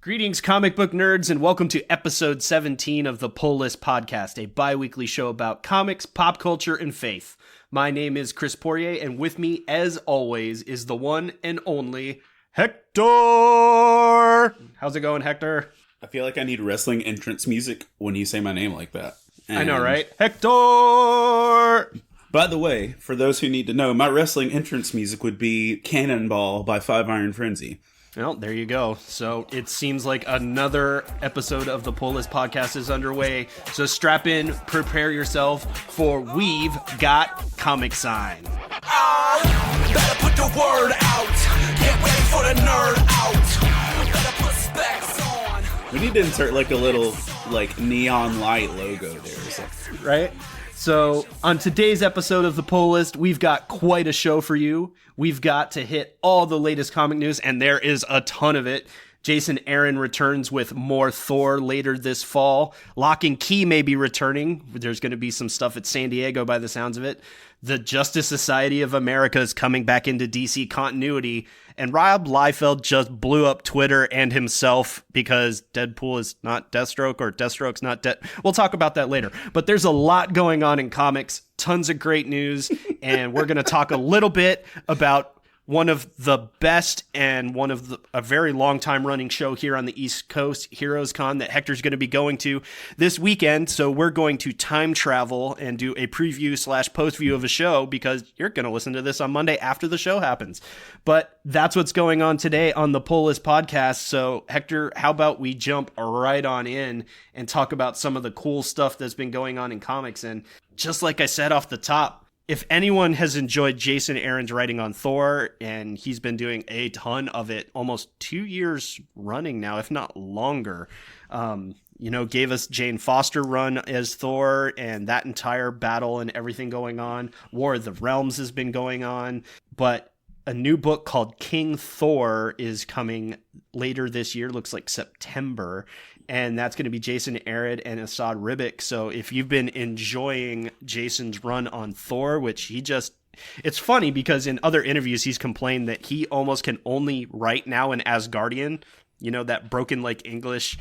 Greetings, comic book nerds, and welcome to episode 17 of the Pull List Podcast, a bi-weekly show about comics, pop culture, and faith. My name is Chris Poirier, and with me, as always, is the one and only Hector! How's it going, Hector? I feel like I need wrestling entrance music when you say my name like that. I know, right? Hector! By the way, for those who need to know, my wrestling entrance music would be Cannonball by Five Iron Frenzy. Well, there you go. So it seems like another episode of the Pull List Podcast is underway. So strap in, prepare yourself, for we've got Comic Sign. Better put the word out. Get ready for the nerd out. Better put specs on. We need to insert like a little neon light logo there or something. Right? So on today's episode of the Pull List, we've got quite a show for you. We've got to hit all the latest comic news, and there is a ton of it. Jason Aaron returns with more Thor later this fall. Lock and Key may be returning. There's going to be some stuff at San Diego by the sounds of it. The Justice Society of America is coming back into DC continuity. And Rob Liefeld just blew up Twitter and himself because Deadpool is not Deathstroke or Deathstroke's not Dead. We'll talk about that later. But there's a lot going on in comics, tons of great news, and we're going to talk a little bit about one of the best and a very long time running show here on the East Coast, Heroes Con, that Hector's going to be going to this weekend. So we're going to time travel and do a preview / post view of a show because you're going to listen to this on Monday after the show happens. But that's what's going on today on the Pull List Podcast. So Hector, how about we jump right on in and talk about some of the cool stuff that's been going on in comics? And just like I said off the top, if anyone has enjoyed Jason Aaron's writing on Thor, and he's been doing a ton of it almost 2 years running now, if not longer, gave us Jane Foster run as Thor and that entire battle and everything going on. War of the Realms has been going on, but a new book called King Thor is coming later this year, looks like September, and that's going to be Jason Aaron and Asad Ribic. So if you've been enjoying Jason's run on Thor, which it's funny because in other interviews he's complained that he almost can only write now in Asgardian, that broken English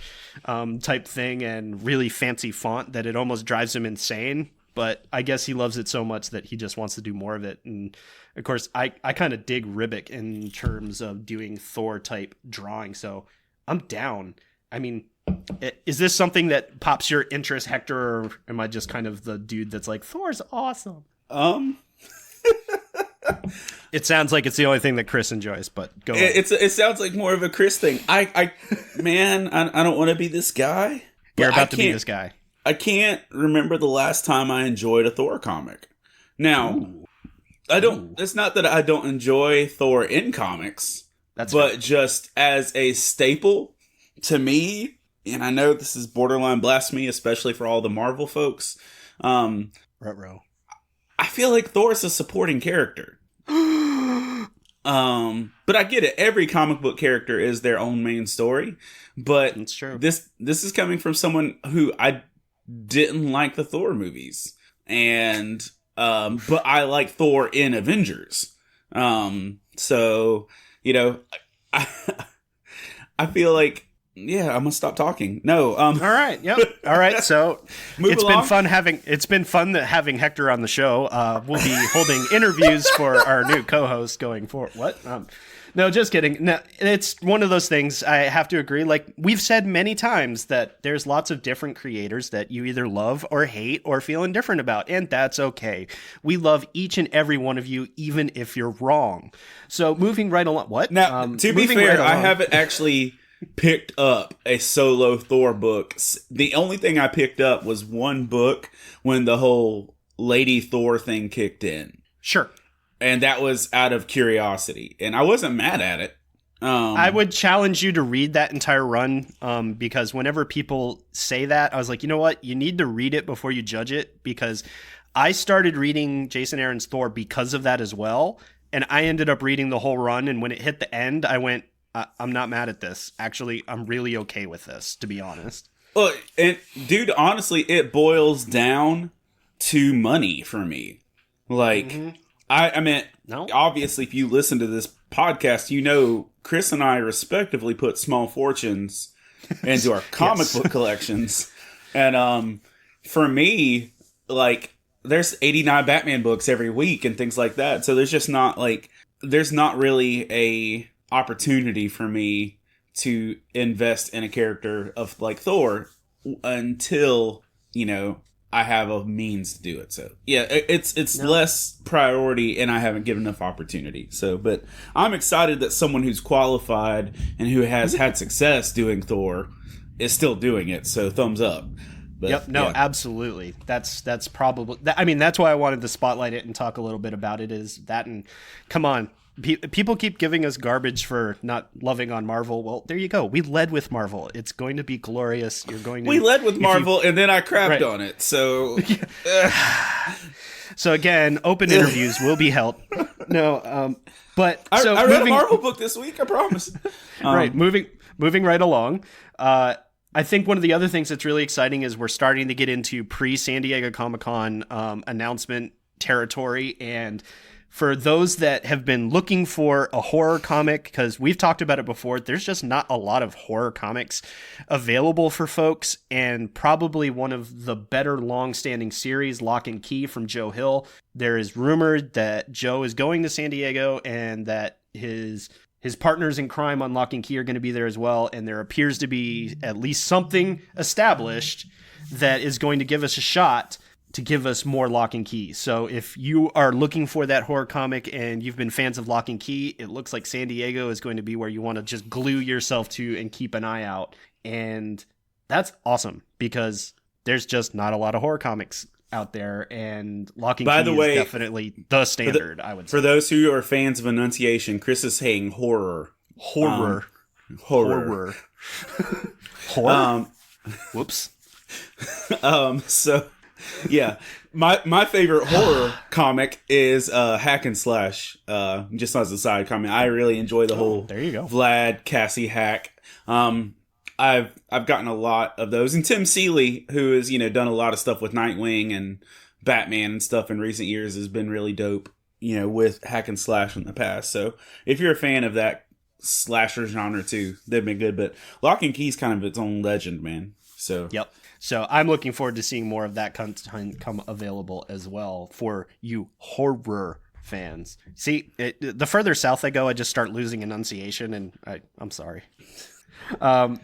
type thing and really fancy font that it almost drives him insane. But I guess he loves it so much that he just wants to do more of it. And of course, I kind of dig Ribic in terms of doing Thor type drawing. So I'm down. I mean, is this something that pops your interest, Hector, or am I just kind of the dude that's like, Thor's awesome? It sounds like it's the only thing that Chris enjoys, but go on. It sounds like more of a Chris thing. I don't want to be this guy. You're about to be this guy. I can't remember the last time I enjoyed a Thor comic. Now, it's not that I don't enjoy Thor in comics, but fair. Just as a staple to me, and I know this is borderline blasphemy, especially for all the Marvel folks. Ruh-roh. I feel like Thor is a supporting character. But I get it. Every comic book character is their own main story. But it's true. This is coming from someone who I didn't like the Thor movies, and but I like Thor in Avengers. So I feel like. Yeah, I'm gonna stop talking. No. All right. Yep. All right. So it's been fun having Hector on the show. We'll be holding interviews for our new co-host going forward. What? No, just kidding. No, it's one of those things. I have to agree. Like we've said many times that there's lots of different creators that you either love or hate or feel indifferent about, and that's okay. We love each and every one of you, even if you're wrong. So moving right along. What? Now, to be fair, I haven't actually picked up a solo Thor book. The only thing I picked up was one book when the whole Lady Thor thing kicked in. Sure. And that was out of curiosity. And I wasn't mad at it. I would challenge you to read that entire run because whenever people say that, I was like, you know what? You need to read it before you judge it, because I started reading Jason Aaron's Thor because of that as well. And I ended up reading the whole run. And when it hit the end, I went, I'm not mad at this. Actually, I'm really okay with this, to be honest. Well, and dude, honestly, it boils down to money for me. Like, I mean, no? Obviously, if you listen to this podcast, Chris and I respectively put small fortunes into our comic book collections. And for me, like, there's 89 Batman books every week and things like that. So there's just not there's not really a opportunity for me to invest in a character of like Thor until, I have a means to do it. So yeah, it's less priority, and I haven't given enough opportunity. So, but I'm excited that someone who's qualified and who has had success doing Thor is still doing it. So thumbs up. But, absolutely. That's probably. I mean, that's why I wanted to spotlight it and talk a little bit about it. Is that, and come on, people keep giving us garbage for not loving on Marvel. Well, there you go. We led with Marvel. It's going to be glorious. We led with Marvel, and then I crapped on it. So, so again, open interviews will be held. No, but I read a Marvel book this week. I promise. Right, moving right along. I think one of the other things that's really exciting is we're starting to get into pre-San Diego Comic-Con announcement territory. And for those that have been looking for a horror comic, because we've talked about it before, there's just not a lot of horror comics available for folks. And probably one of the better long-standing series, Lock and Key from Joe Hill. There is rumored that Joe is going to San Diego and that his partners in crime on Lock and Key are going to be there as well, and there appears to be at least something established that is going to give us a shot to give us more Lock and Key. So if you are looking for that horror comic and you've been fans of Lock and Key, it looks like San Diego is going to be where you want to just glue yourself to and keep an eye out. And that's awesome because there's just not a lot of horror comics out there, and Lock and Key is definitely the standard, I would say. For those who are fans of enunciation, Chris is saying horror. Horror. Whoops. So, yeah. My favorite horror comic is Hack and Slash. Just as a side comment, I really enjoy the whole there you go. Vlad, Cassie hack. I've gotten a lot of those, and Tim Seeley, who has done a lot of stuff with Nightwing and Batman and stuff in recent years, has been really dope, with Hack and Slash in the past. So if you're a fan of that slasher genre too, they've been good. But Lock and Key's kind of its own legend, man. So yep. So I'm looking forward to seeing more of that content come available as well for you horror fans. See, the further south I go, I just start losing enunciation, and I'm sorry.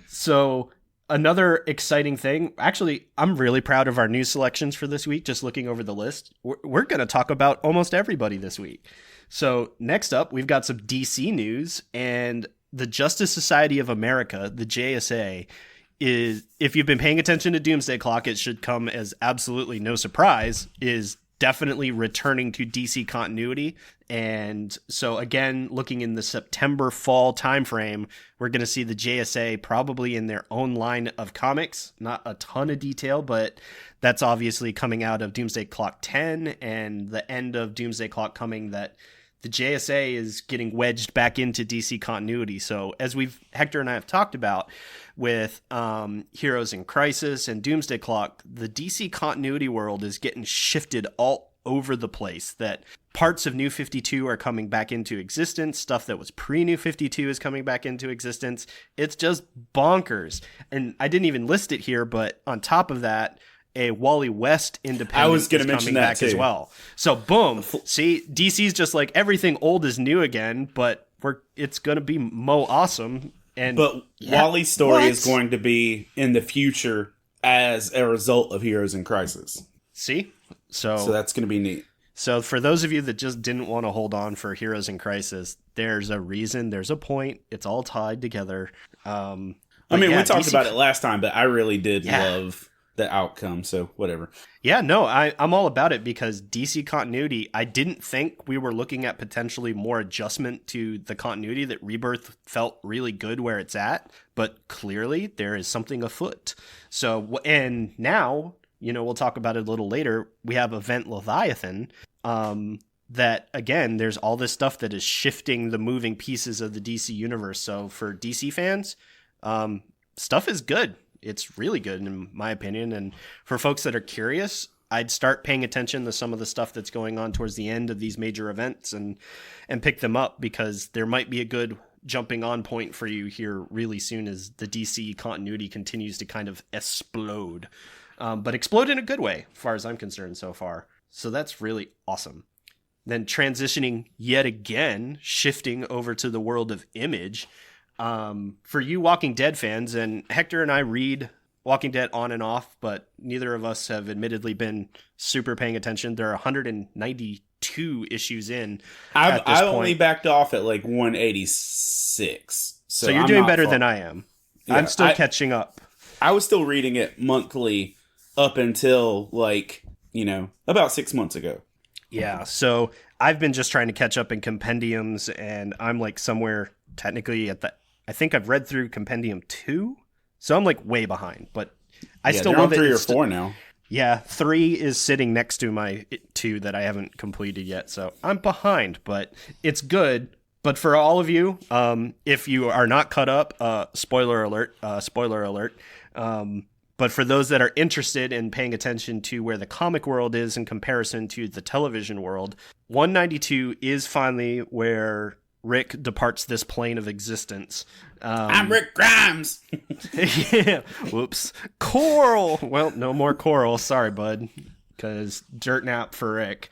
So another exciting thing, actually, I'm really proud of our news selections for this week. Just looking over the list, we're going to talk about almost everybody this week. So next up, we've got some DC news, and the Justice Society of America, the JSA, is, if you've been paying attention to Doomsday Clock, it should come as absolutely no surprise, is definitely returning to DC continuity. And so again, looking in the September fall timeframe, we're going to see the JSA probably in their own line of comics. Not a ton of detail, but that's obviously coming out of Doomsday Clock 10 and the end of Doomsday Clock coming, that the JSA is getting wedged back into DC continuity. So as Hector and I have talked about with Heroes in Crisis and Doomsday Clock, the DC continuity world is getting shifted all over the place. That parts of New 52 are coming back into existence. Stuff that was pre-New 52 is coming back into existence. It's just bonkers. And I didn't even list it here, but on top of that, a Wally West independent I was going is to mention coming that back too. as well. So boom, see, DC's just like everything old is new again, but it's going to be mo awesome. But Wally's story is going to be in the future as a result of Heroes in Crisis. See? So that's going to be neat. So for those of you that just didn't want to hold on for Heroes in Crisis, there's a reason, there's a point. It's all tied together. We talked about it last time, but I really did love the outcome, so whatever. Yeah, no, I'm all about it, because DC continuity, I didn't think we were looking at potentially more adjustment to the continuity. That Rebirth felt really good where it's at, but clearly there is something afoot. So, and now, we'll talk about it a little later, we have Event Leviathan, that, again, there's all this stuff that is shifting the moving pieces of the DC universe. So for DC fans, stuff is good. It's really good in my opinion. And for folks that are curious, I'd start paying attention to some of the stuff that's going on towards the end of these major events and pick them up, because there might be a good jumping on point for you here really soon as the DC continuity continues to kind of explode. But explode in a good way, as far as I'm concerned so far. So that's really awesome. Then transitioning yet again, shifting over to the world of Image. For you Walking Dead fans, and Hector and I read Walking Dead on and off, but neither of us have admittedly been super paying attention. There are 192 issues in. I only backed off at like 186. So you're doing better than I am. Yeah, I'm still catching up. I was still reading it monthly up until about 6 months ago. Yeah, so I've been just trying to catch up in compendiums, and I'm like somewhere technically I think I've read through compendium 2, so I'm like way behind, but I still love it. 3 or 4 now. Yeah, 3 is sitting next to my 2 that I haven't completed yet, so I'm behind, but it's good. But for all of you, if you are not caught up, spoiler alert. But for those that are interested in paying attention to where the comic world is in comparison to the television world, 192 is finally where Rick departs this plane of existence. I'm Rick Grimes. Yeah. Whoops. Coral. Well, no more Coral. Sorry, bud. Because dirt nap for Rick.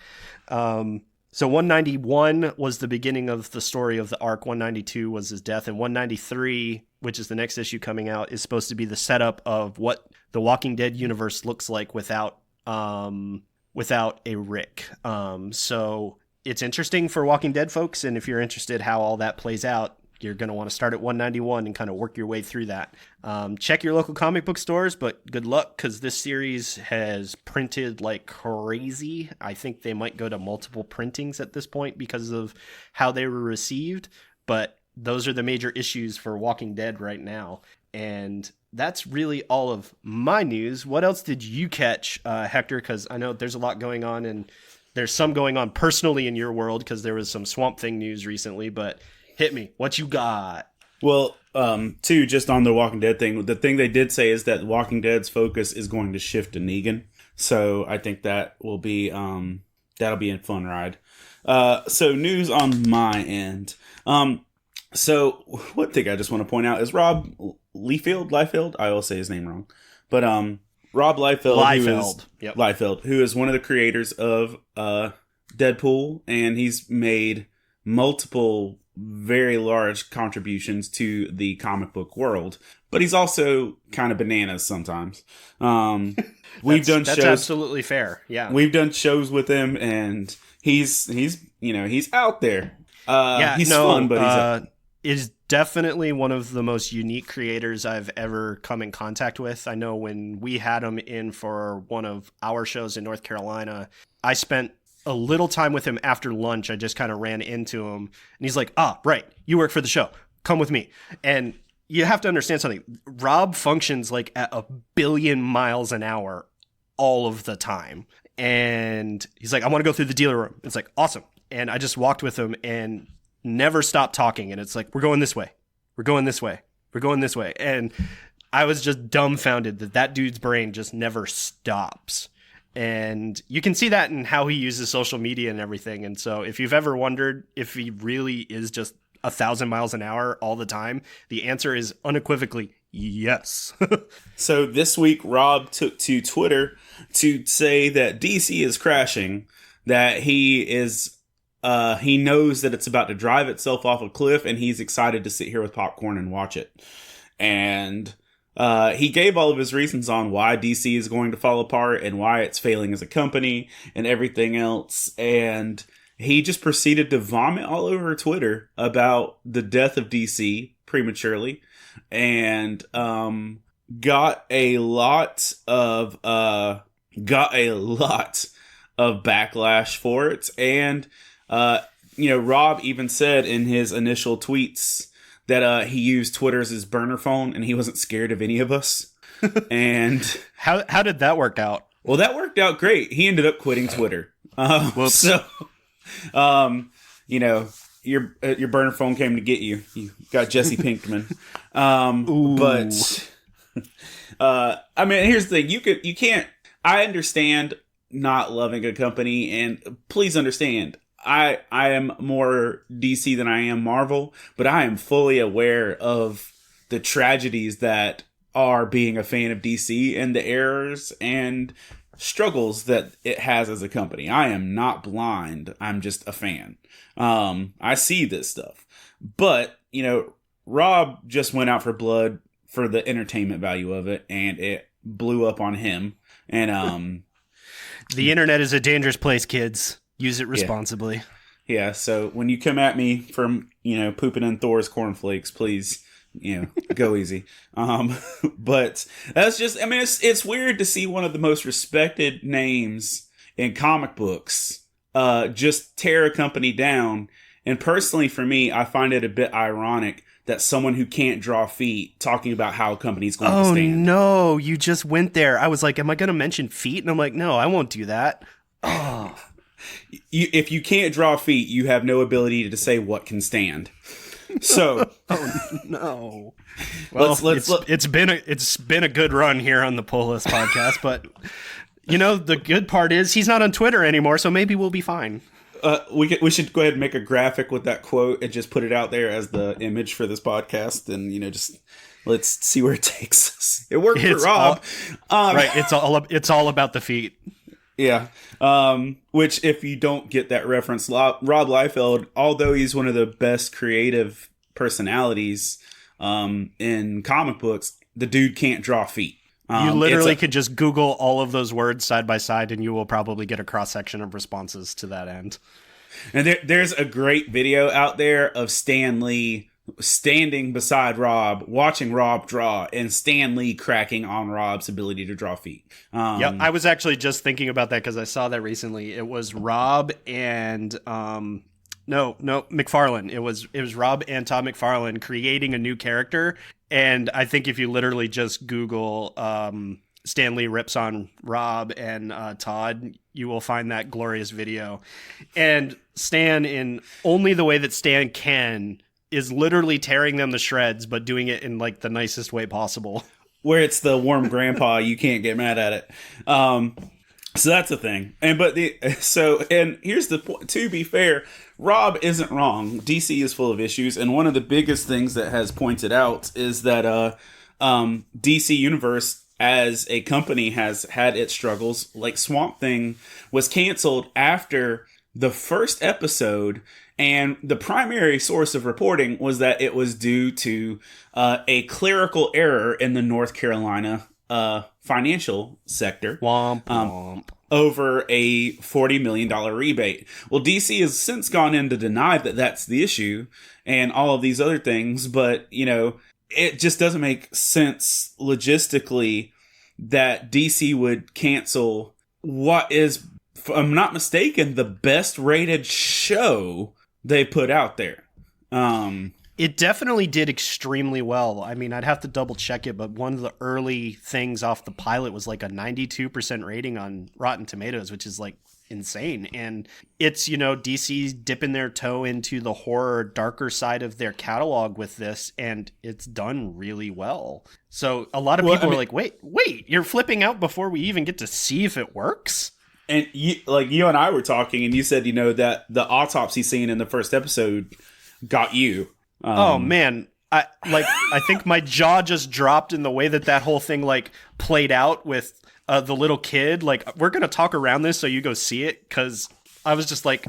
So 191 was the beginning of the story of the arc. 192 was his death. And 193, which is the next issue coming out, is supposed to be the setup of what the Walking Dead universe looks like without a Rick. So it's interesting for Walking Dead folks. And if you're interested how all that plays out, you're going to want to start at 191 and kind of work your way through that. Check your local comic book stores, but good luck, because this series has printed like crazy. I think they might go to multiple printings at this point because of how they were received, but those are the major issues for Walking Dead right now. And that's really all of my news. What else did you catch, Hector? Because I know there's a lot going on, and there's some going on personally in your world because there was some Swamp Thing news recently, but hit me. What you got? Well, too, just on the Walking Dead thing, the thing they did say is that Walking Dead's focus is going to shift to Negan. So I think that will be, that'll be a fun ride. So news on my end. So one thing I just want to point out is Rob Liefeld. I will say his name wrong, but Rob Liefeld, who is one of the creators of Deadpool, and he's made multiple very large contributions to the comic book world, but he's also kind of bananas sometimes. That's absolutely fair. Yeah, we've done shows with him, and he's out there. Fun, but is definitely one of the most unique creators I've ever come in contact with. I know when we had him in for one of our shows in North Carolina, I spent a little time with him after lunch. I just kind of ran into him, and he's like, right, you work for the show, come with me. And you have to understand something. Rob functions like at 1 billion miles an hour all of the time. And he's like, I want to go through the dealer room. It's like, awesome. And I just walked with him and never stopped talking. And it's like, we're going this way. We're going this way. We're going this way. And I was just dumbfounded that dude's brain just never stops. And you can see that in how he uses social media and everything. And so if you've ever wondered if he really is just 1,000 miles an hour all the time, the answer is unequivocally yes. So this week, Rob took to Twitter to say that DC is crashing, that he knows that it's about to drive itself off a cliff, and he's excited to sit here with popcorn and watch it. And he gave all of his reasons on why DC is going to fall apart and why it's failing as a company and everything else. And he just proceeded to vomit all over Twitter about the death of DC prematurely, and got a lot of backlash for it. And Rob even said in his initial tweets that he used Twitter as his burner phone, and he wasn't scared of any of us. And how did that work out? Well, that worked out great. He ended up quitting Twitter. So, your burner phone came to get you. You got Jesse Pinkman. But here's the thing: you can't. I understand not loving a company. And please understand, I am more DC than I am Marvel, but I am fully aware of the tragedies that are being a fan of DC and the errors and struggles that it has as a company. I am not blind. I'm just a fan. I see this stuff. But, Rob just went out for blood for the entertainment value of it, and it blew up on him. And the internet is a dangerous place, kids. Use it responsibly. Yeah, so when you come at me from, pooping in Thor's cornflakes, please, go easy. But that's just, it's weird to see one of the most respected names in comic books just tear a company down. And personally, for me, I find it a bit ironic that someone who can't draw feet talking about how a company's going to stand. Oh, no, you just went there. I was like, am I going to mention feet? And I'm like, no, I won't do that. Oh. If you can't draw feet, you have no ability to say what can stand. So, oh no. Well, it's been a good run here on the Pull List podcast, but the good part is he's not on Twitter anymore, so maybe we'll be fine. We should go ahead and make a graphic with that quote and just put it out there as the image for this podcast, and just let's see where it takes us. It worked for Rob, right? It's all about the feet. Yeah. Which, if you don't get that reference, Rob Liefeld, although he's one of the best creative personalities in comic books, the dude can't draw feet. You literally could just Google all of those words side by side, and you will probably get a cross-section of responses to that end. And there's a great video out there of Stan Lee standing beside Rob, watching Rob draw, and Stan Lee cracking on Rob's ability to draw feet. Yeah, I was actually just thinking about that because I saw that recently. It was Rob and no, McFarlane. It was Rob and Todd McFarlane creating a new character, and I think if you literally just Google Stan Lee rips on Rob and Todd, you will find that glorious video. And Stan, in only the way that Stan can, is literally tearing them to shreds, but doing it in like the nicest way possible. Where it's the warm grandpa, you can't get mad at it. So that's the thing. And here's the point. To be fair, Rob isn't wrong. DC is full of issues, and one of the biggest things that has pointed out is that DC Universe as a company has had its struggles. Like Swamp Thing was canceled after the first episode. And the primary source of reporting was that it was due to a clerical error in the North Carolina financial sector. Womp, womp. Over a $40 million rebate. Well, DC has since gone in to deny that that's the issue and all of these other things. But, it just doesn't make sense logistically that DC would cancel what is, if I'm not mistaken, the best rated show they put out there. It definitely did extremely well. I mean, I'd have to double check it, but one of the early things off the pilot was like a 92% rating on Rotten Tomatoes, which is like insane. And it's, DC's dipping their toe into the horror, darker side of their catalog with this, and it's done really well. So a lot of people are like, wait, you're flipping out before we even get to see if it works? And you and I were talking, and you said, that the autopsy scene in the first episode got you. Oh man, I think my jaw just dropped in the way that whole thing played out with the little kid. We're gonna talk around this so you go see it, because I was just like,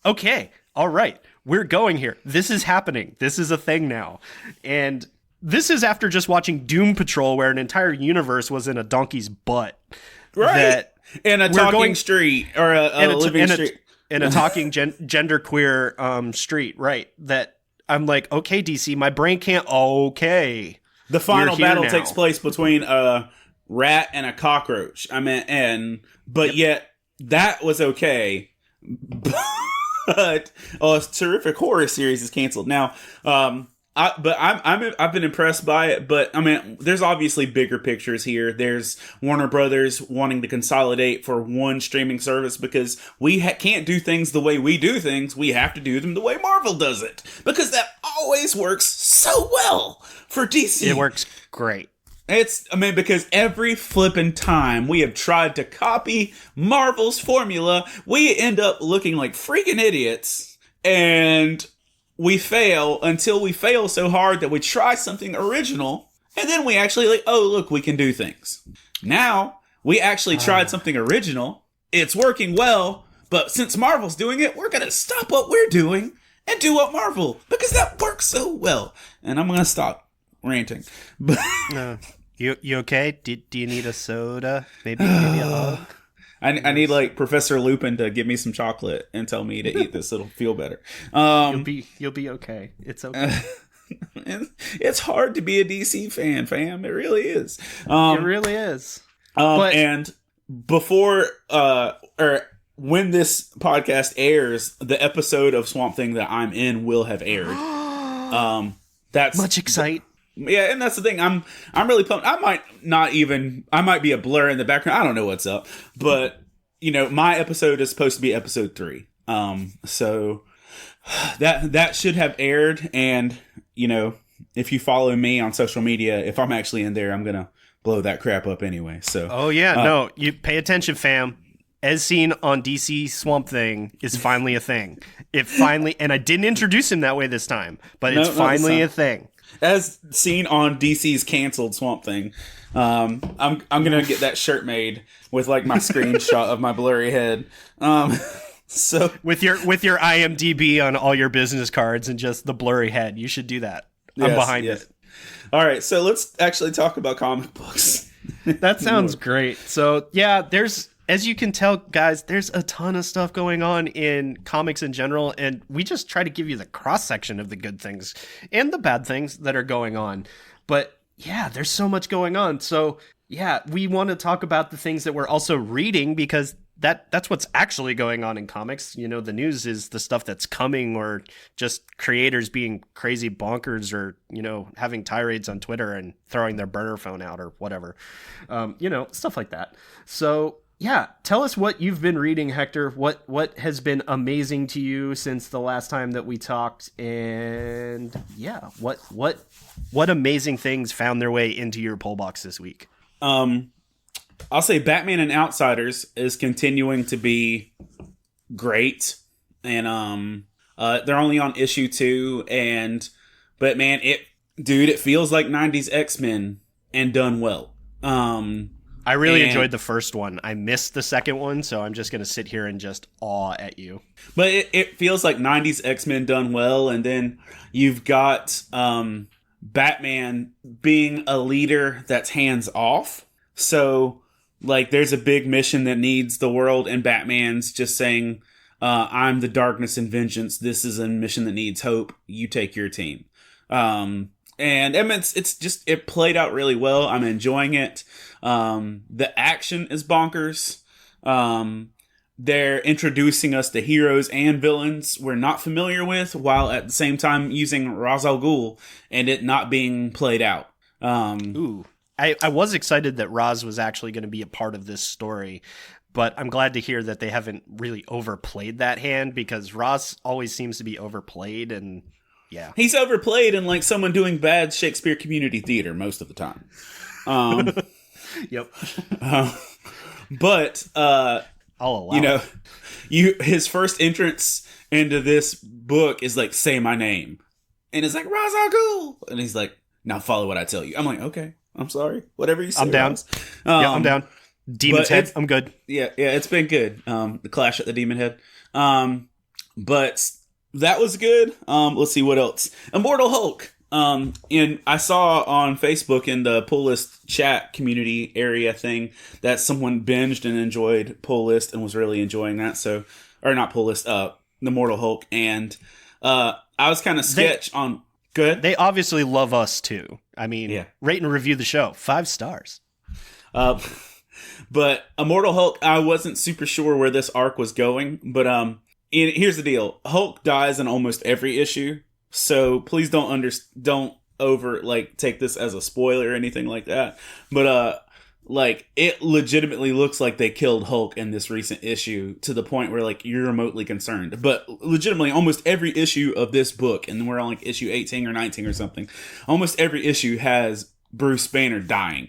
okay, all right, we're going here. This is happening. This is a thing now, and this is after just watching Doom Patrol, where an entire universe was in a donkey's butt. Right. In a talking street, or a living street. In a talking genderqueer street, right. That I'm like, okay, DC, my brain can't, okay. The final battle takes place between a rat and a cockroach. But yet, that was okay. But, a terrific horror series is canceled. Now, I've been impressed by it, but there's obviously bigger pictures here. There's Warner Brothers wanting to consolidate for one streaming service because we can't do things the way we do things. We have to do them the way Marvel does it, because that always works so well for DC. It works great. Because every flippin' time we have tried to copy Marvel's formula, we end up looking like freaking idiots, and we fail until we fail so hard that we try something original, and then we actually like, oh, look, we can do things. Now, we actually tried something original, it's working well, but since Marvel's doing it, we're gonna stop what we're doing and do what Marvel, because that works so well. And I'm gonna stop ranting. But you okay? Do you need a soda? Maybe a hug? I need like Professor Lupin to give me some chocolate and tell me to eat this. It'll feel better. You'll be okay. It's okay. It's hard to be a DC fan, fam. It really is. It really is. And before or when this podcast airs, the episode of Swamp Thing that I'm in will have aired. That's much excite. Yeah, and that's the thing. I'm really pumped. I might be a blur in the background. I don't know what's up, but my episode is supposed to be episode 3. So that should have aired, and if you follow me on social media, if I'm actually in there, I'm gonna blow that crap up anyway. So oh yeah, no, you pay attention, fam. As seen on DC Swamp Thing is finally a thing. It finally, and I didn't introduce him that way this time, but it's finally a thing. As seen on DC's canceled Swamp Thing, I'm gonna get that shirt made with like my screenshot of my blurry head. So with your IMDb on all your business cards and just the blurry head, you should do that. I'm behind it. All right, so let's actually talk about comic books. That sounds great. So yeah, as you can tell, guys, there's a ton of stuff going on in comics in general, and we just try to give you the cross-section of the good things and the bad things that are going on. But yeah, there's so much going on. So yeah, we want to talk about the things that we're also reading, because that's what's actually going on in comics. The news is the stuff that's coming, or just creators being crazy bonkers, or having tirades on Twitter and throwing their burner phone out or whatever. Stuff like that. So yeah, tell us what you've been reading, Hector. What has been amazing to you since the last time that we talked, and yeah, what amazing things found their way into your pull box this week? I'll say Batman and Outsiders is continuing to be great, and they're only on issue 2, but man, it feels like 90s X-Men and done well. I really enjoyed the first one. I missed the second one, so I'm just going to sit here and just awe at you. But it feels like 90s X-Men done well, and then you've got Batman being a leader that's hands off. So, like, there's a big mission that needs the world, and Batman's just saying, I'm the darkness and vengeance. This is a mission that needs hope. You take your team. And it played out really well. I'm enjoying it. The action is bonkers. They're introducing us to heroes and villains we're not familiar with, while at the same time using Ra's al Ghul and it not being played out. Ooh, I was excited that Ra's was actually going to be a part of this story, but I'm glad to hear that they haven't really overplayed that hand, because Ra's always seems to be overplayed, and yeah. He's overplayed in like someone doing bad Shakespeare community theater most of the time. Yep. But I'll allow his first entrance into this book is like, say my name. And it's like, Ra's al Ghul. And he's like, now follow what I tell you. I'm like, okay, I'm sorry. Whatever you say. I'm down. I'm down. Demon's Head, I'm good. Yeah, it's been good. The Clash at the Demon Head. But that was good. Let's see what else. Immortal Hulk. And I saw on Facebook in the Pull List chat community area thing that someone binged and enjoyed Pull List and was really enjoying that. So, or not Pull List, the Immortal Hulk. And I was kind of sketch on. Good. They obviously love us too. I mean, yeah. Rate and review the show 5 stars. But Immortal Hulk, I wasn't super sure where this arc was going. But here's the deal: Hulk dies in almost every issue. So please don't take this as a spoiler or anything like that. But it legitimately looks like they killed Hulk in this recent issue, to the point where like you're remotely concerned. But legitimately, almost every issue of this book, and we're on like issue 18 or 19 or something, almost every issue has Bruce Banner dying.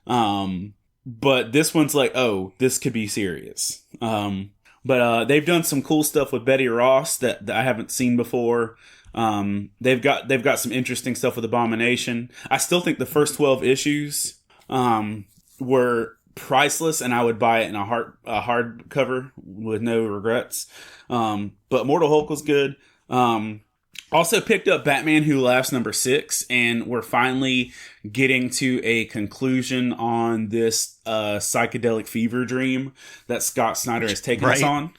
But this one's like, oh, this could be serious. But they've done some cool stuff with Betty Ross that I haven't seen before. They've got some interesting stuff with Abomination. I still think the first 12 issues were priceless, and I would buy it in a hardcover with no regrets. But Mortal Hulk was good. Also picked up Batman Who Laughs #6, and we're finally getting to a conclusion on this psychedelic fever dream that Scott Snyder has taken us on.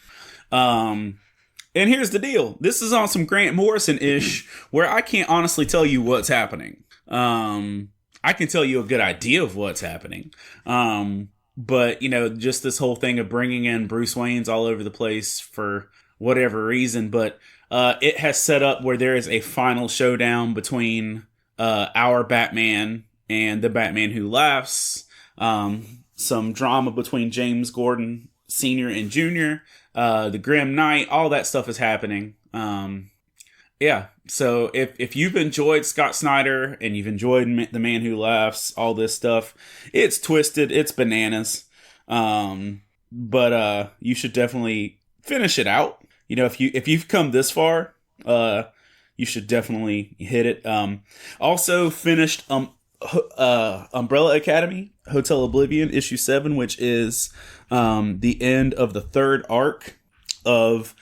And here's the deal. This is on some Grant Morrison-ish, where I can't honestly tell you what's happening. I can tell you a good idea of what's happening. But, just this whole thing of bringing in Bruce Wayne's all over the place for whatever reason. But it has set up where there is a final showdown between our Batman and the Batman Who Laughs. Some drama between James Gordon Sr. and Jr., the Grim Knight, all that stuff is happening. Yeah, so if you've enjoyed Scott Snyder and you've enjoyed The Man Who Laughs, all this stuff, it's twisted, it's bananas. But you should definitely finish it out. If you've come this far, you should definitely hit it. Also finished Umbrella Academy, Hotel Oblivion, issue 7, which is the end of the third arc of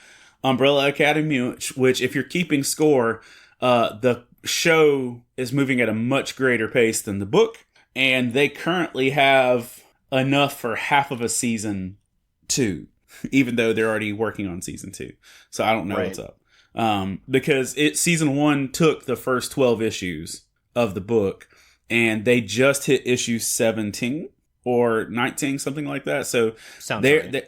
Umbrella Academy, which if you're keeping score, the show is moving at a much greater pace than the book, and they currently have enough for half of a season 2, even though they're already working on season 2. So I don't know what's up. Because season 1 took the first 12 issues of the book, and they just hit issue 17 or 19, something like that. So sounds right.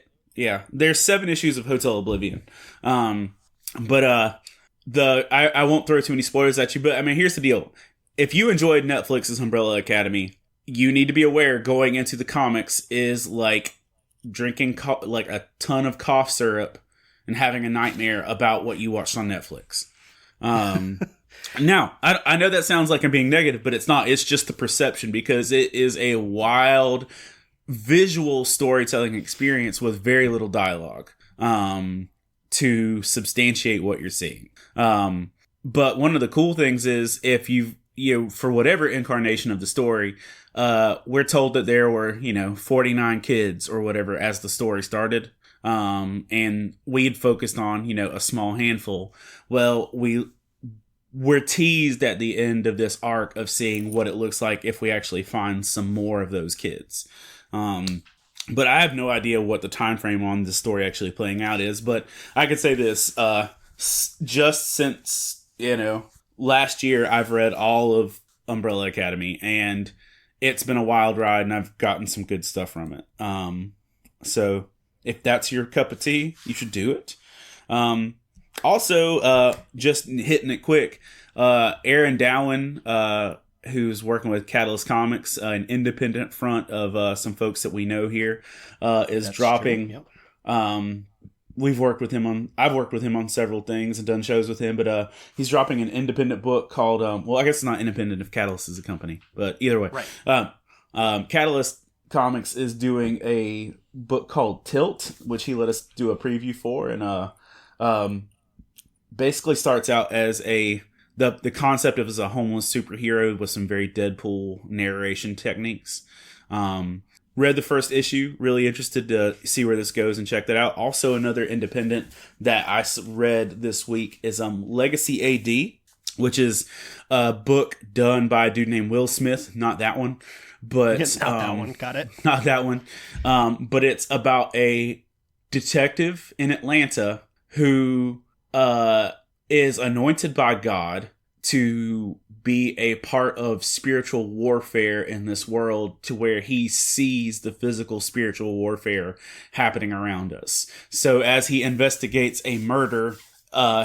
There's 7 issues of Hotel Oblivion. But I won't throw too many spoilers at you, but I mean, here's the deal. If you enjoyed Netflix's Umbrella Academy, you need to be aware going into the comics is like drinking like a ton of cough syrup and having a nightmare about what you watched on Netflix. Now, I know that sounds like I'm being negative, but it's not. It's just the perception, because it is a wild visual storytelling experience with very little dialogue to substantiate what you're seeing. But one of the cool things is if for whatever incarnation of the story, we're told that there were, 49 kids or whatever as the story started. And we had focused on, a small handful. Well, we're teased at the end of this arc of seeing what it looks like if we actually find some more of those kids. But I have no idea what the time frame on this story actually playing out is. But I could say this, just since, last year, I've read all of Umbrella Academy, and it's been a wild ride, and I've gotten some good stuff from it. So if that's your cup of tea, you should do it. Also, just hitting it quick, Aaron Dowan, who's working with Catalyst Comics, an independent front of some folks that we know here, is That's dropping. Yep. I've worked with him on several things and done shows with him, but he's dropping an independent book called, I guess it's not independent if Catalyst is a company, but either way. Right. Catalyst Comics is doing a book called Tilt, which he let us do a preview for, and basically starts out as the concept of as a homeless superhero with some very Deadpool narration techniques. Read the first issue, really interested to see where this goes and check that out. Also, another independent that I read this week is Legacy AD, which is a book done by a dude named Will Smith. Not that one, but not that one. Got it. Not that one. But it's about a detective in Atlanta who is anointed by God to be a part of spiritual warfare in this world, to where he sees the physical spiritual warfare happening around us. So as he investigates a murder,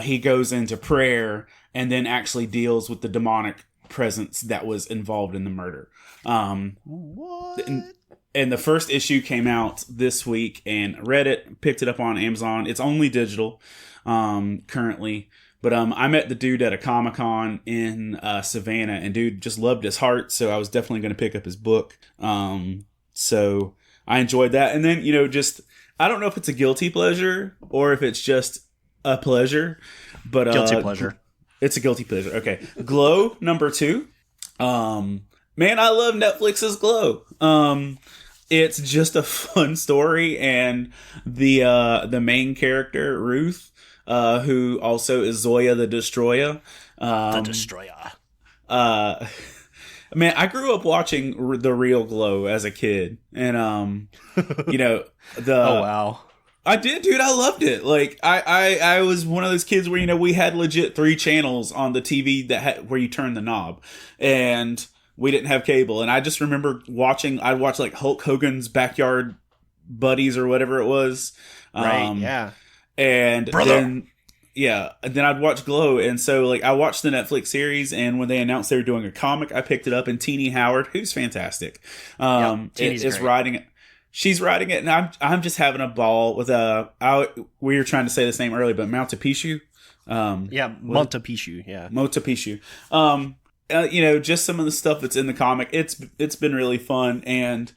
he goes into prayer and then actually deals with the demonic presence that was involved in the murder. What? And the first issue came out this week, and read it, picked it up on Amazon. It's only digital currently. But I met the dude at a Comic-Con in Savannah, and dude just loved his heart, so I was definitely going to pick up his book. So I enjoyed that. And then, just, I don't know if it's a guilty pleasure or if it's just a pleasure, but guilty pleasure. It's a guilty pleasure. Okay. Glow number 2. Man, I love Netflix's Glow. It's just a fun story, and the main character, Ruth, who also is Zoya the Destroyer. The Destroyer. Man, I grew up watching the real Glow as a kid, and oh wow. I did, dude. I loved it. Like, I was one of those kids where, we had legit 3 channels on the TV where you turn the knob, and we didn't have cable. And I just remember I'd watch like Hulk Hogan's Backyard Buddies or whatever it was. Right. Yeah. And then I'd watch Glow. And so, like, I watched the Netflix series, and when they announced they were doing a comic, I picked it up, and Teenie Howard, who's fantastic, is writing it. She's writing it, and I'm just having a ball with we were trying to say this name earlier, but Montepicchu. Montepicchu. Yeah, Montepicchu. Just some of the stuff that's in the comic. It's been really fun, and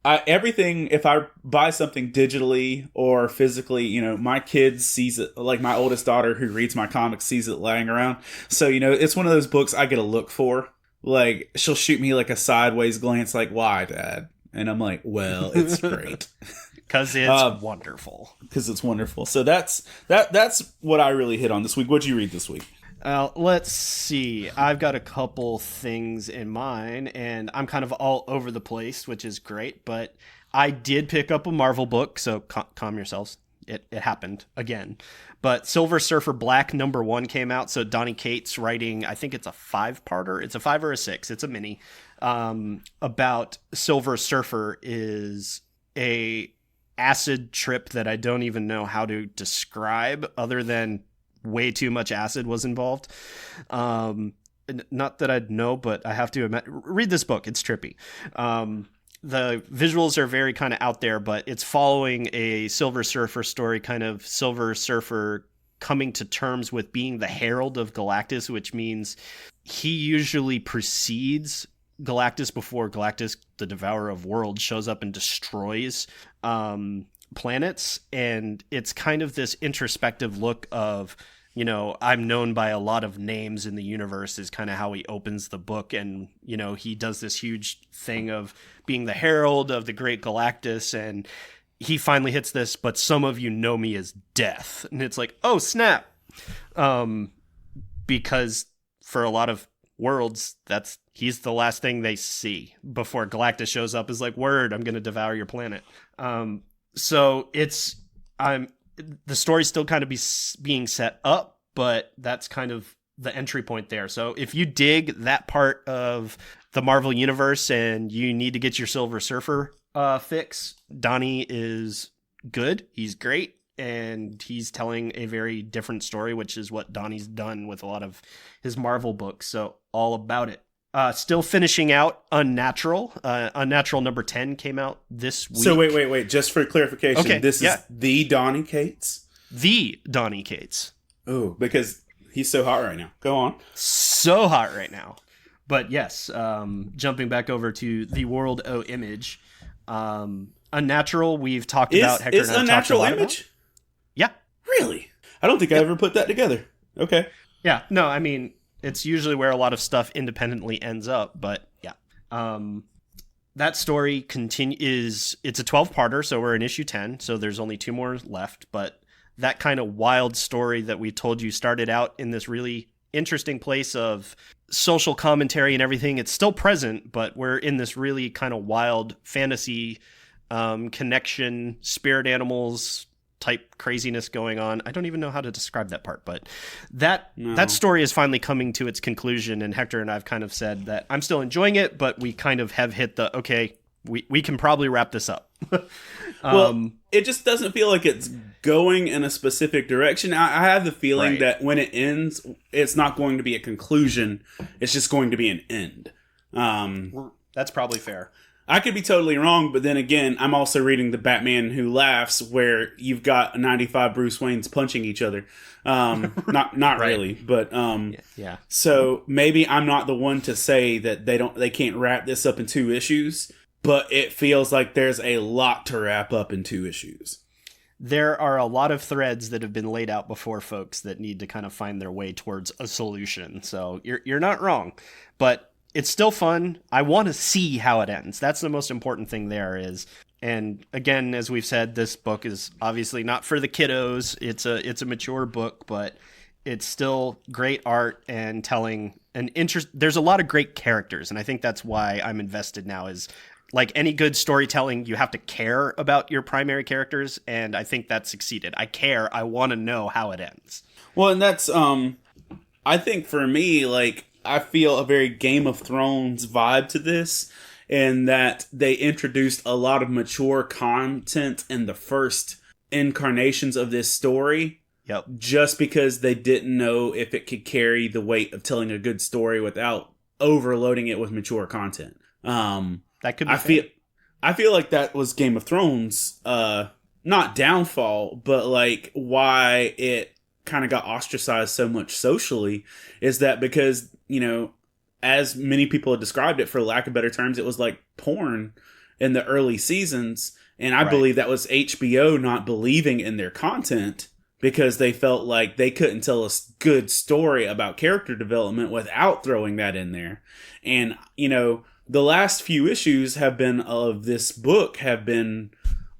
everything. If I buy something digitally or physically, my kid sees it. Like my oldest daughter, who reads my comics, sees it laying around. So it's one of those books I get to look for. Like, she'll shoot me like a sideways glance, like, "Why, Dad?" And I'm like, well, it's great. Because it's wonderful. Because it's wonderful. So that's what I really hit on this week. What'd you read this week? Let's see. I've got a couple things in mind, and I'm kind of all over the place, which is great. But I did pick up a Marvel book, so calm yourselves. It happened again. But Silver Surfer Black #1 came out. So Donny Cates writing, I think it's a 5-parter. It's a 5 or a 6. It's a mini. About Silver Surfer is a acid trip that I don't even know how to describe other than way too much acid was involved. Not that I'd know, but I have to admit, read this book. It's trippy. The visuals are very kind of out there, but it's following a Silver Surfer story, kind of Silver Surfer coming to terms with being the herald of Galactus, which means he usually precedes Galactus before Galactus, the Devourer of Worlds, shows up and destroys planets. And it's kind of this introspective look of, I'm known by a lot of names in the universe, is kind of how he opens the book. And, he does this huge thing of being the herald of the great Galactus. And he finally hits this, but some of you know me as Death. And it's like, oh, snap. Because for a lot of worlds, he's the last thing they see before Galactus shows up, is like, word, I'm going to devour your planet. So the story's still kind of being set up, but that's kind of the entry point there. So if you dig that part of the Marvel universe and you need to get your Silver Surfer fix, Donnie is good. He's great. And he's telling a very different story, which is what Donnie's done with a lot of his Marvel books. So all about it. Still finishing out Unnatural. Unnatural #10 came out this week. So wait. Just for clarification, okay, this is the Donny Cates? The Donny Cates. Oh, because he's so hot right now. Go on. So hot right now. But yes, jumping back over to the World O Image. Unnatural, we've talked about. Hector Is Unnatural Image? Yeah. Really? I don't think I ever put that together. Okay. Yeah. No, I mean, it's usually where a lot of stuff independently ends up, but yeah. That story it's a 12-parter, so we're in issue 10, so there's only 2 more left, but that kind of wild story that we told you started out in this really interesting place of social commentary and everything. It's still present, but we're in this really kind of wild fantasy connection, spirit animals type craziness going on. I don't even know how to describe that part, but that story is finally coming to its conclusion, and Hector and I've kind of said that I'm still enjoying it, but we kind of have hit we can probably wrap this up. Well, it just doesn't feel like it's going in a specific direction. I have the feeling that when it ends, it's not going to be a conclusion. It's just going to be an end. That's probably fair. I could be totally wrong, but then again, I'm also reading the Batman Who Laughs, where you've got 95 Bruce Waynes punching each other. Not right. Really, but yeah. So maybe I'm not the one to say that they can't wrap this up in 2 issues, but it feels like there's a lot to wrap up in 2 issues. There are a lot of threads that have been laid out before, folks, that need to kind of find their way towards a solution. So you're not wrong, but it's still fun. I want to see how it ends. That's the most important thing there is. And again, as we've said, this book is obviously not for the kiddos. It's a mature book, but it's still great art and telling an interest. There's a lot of great characters, and I think that's why I'm invested now. Is like any good storytelling, you have to care about your primary characters, and I think that succeeded. I care. I want to know how it ends. Well, and that's I think for me, like, I feel a very Game of Thrones vibe to this, in that they introduced a lot of mature content in the first incarnations of this story. Yep. Just because they didn't know if it could carry the weight of telling a good story without overloading it with mature content. That could be. I feel like that was Game of Thrones, not downfall, but like why it kind of got ostracized so much socially is that because, you know, as many people have described it, for lack of better terms, it was like porn in the early seasons. And I believe that was HBO not believing in their content because they felt like they couldn't tell a good story about character development without throwing that in there. And, you know, the last few issues of this book have been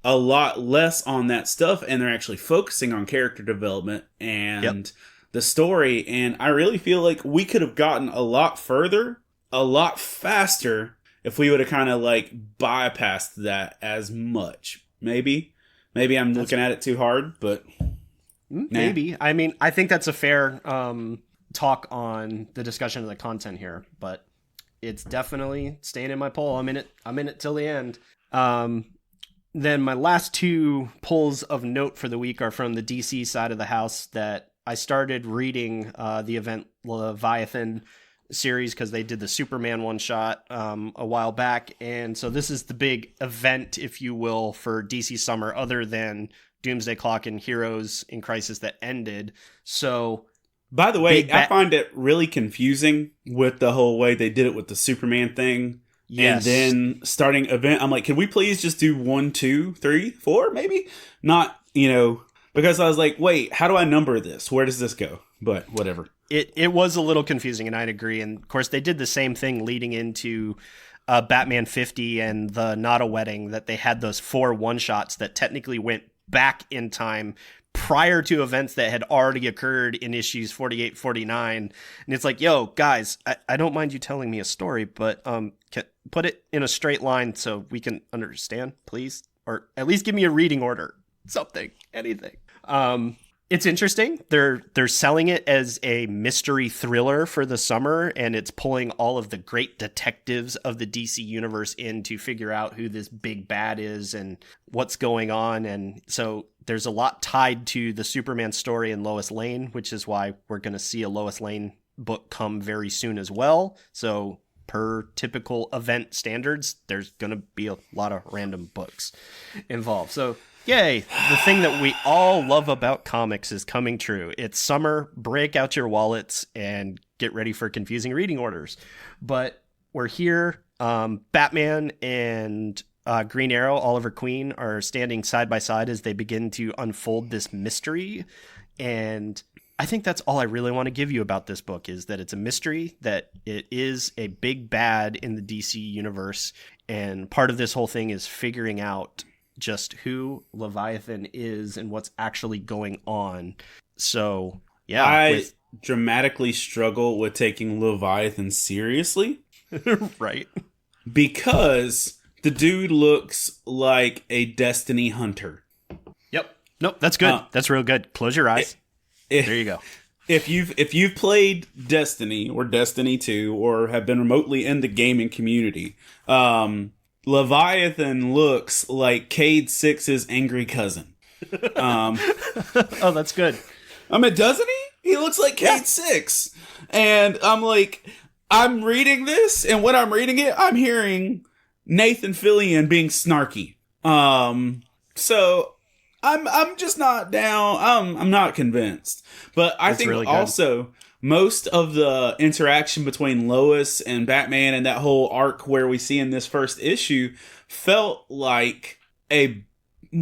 a lot less on that stuff, and they're actually focusing on character development and the story. And I really feel like we could have gotten a lot further, a lot faster, if we would have kind of like bypassed that as much. Maybe I'm looking at it too hard, but maybe. I mean, I think that's a fair talk on the discussion of the content here, but it's definitely staying in my poll. I'm in it till the end. Then my last 2 pulls of note for the week are from the DC side of the house, that I started reading the event Leviathan series because they did the Superman one-shot a while back. And so this is the big event, if you will, for DC Summer, other than Doomsday Clock and Heroes in Crisis that ended. So, by the way, I find it really confusing with the whole way they did it with the Superman thing. Yes. And then starting event, I'm like, can we please just do 1, 2, 3, 4, maybe? Not, you know, because I was like, wait, how do I number this? Where does this go? But whatever. It was a little confusing, and I'd agree. And of course, they did the same thing leading into Batman 50 and the Not a Wedding, that they had those 4 one-shots that technically went back in time prior to events that had already occurred in issues 48, 49. And it's like, yo, guys, I don't mind you telling me a story, but put it in a straight line so we can understand, please. Or at least give me a reading order. Something. Anything. It's interesting. They're selling it as a mystery thriller for the summer, and it's pulling all of the great detectives of the DC universe in to figure out who this big bad is and what's going on. And so there's a lot tied to the Superman story and Lois Lane, which is why we're going to see a Lois Lane book come very soon as well. So per typical event standards, there's going to be a lot of random books involved. So yay, the thing that we all love about comics is coming true. It's summer, break out your wallets and get ready for confusing reading orders. But we're here. Batman and Green Arrow, Oliver Queen, are standing side by side as they begin to unfold this mystery. And I think that's all I really want to give you about this book, is that it's a mystery, that it is a big bad in the DC universe. And part of this whole thing is figuring out just who Leviathan is and what's actually going on. So, yeah. I dramatically struggle with taking Leviathan seriously. Right. Because the dude looks like a Destiny hunter. Yep. Nope, that's good. That's real good. Close your eyes. There you go. If you've played Destiny or Destiny 2 or have been remotely in the gaming community, Leviathan looks like Cade 6's angry cousin. Oh, that's good. I mean, doesn't he? He looks like Cade 6. And I'm like, I'm reading this, and when I'm reading it, I'm hearing Nathan Fillion being snarky. So I'm just not down. I'm not convinced. But I think really also most of the interaction between Lois and Batman and that whole arc where we see in this first issue felt like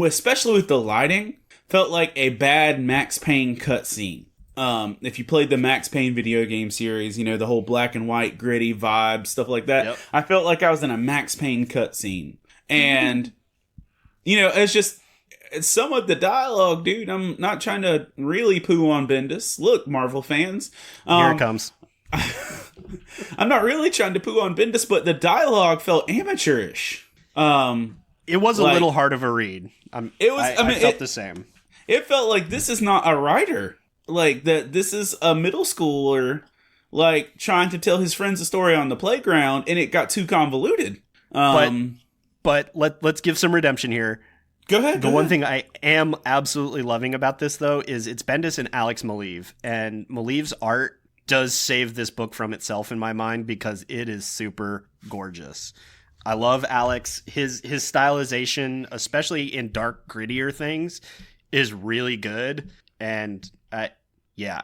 especially with the lighting, felt like a bad Max Payne cutscene. If you played the Max Payne video game series, the whole black and white gritty vibe, stuff like that. Yep. I felt like I was in a Max Payne cutscene. And, it's just some of the dialogue, dude. I'm not trying to really poo on Bendis. Look, Marvel fans. Here it comes. I'm not really trying to poo on Bendis, but the dialogue felt amateurish. It was a little hard of a read. I felt the same. It felt like this is not a writer. Like, that this is a middle schooler, like, trying to tell his friends a story on the playground, and it got too convoluted. But let's give some redemption here. Go ahead. The one thing I am absolutely loving about this, though, is it's Bendis and Alex Maleev. And Maleev's art does save this book from itself in my mind because it is super gorgeous. I love Alex. His stylization, especially in dark, grittier things, is really good. And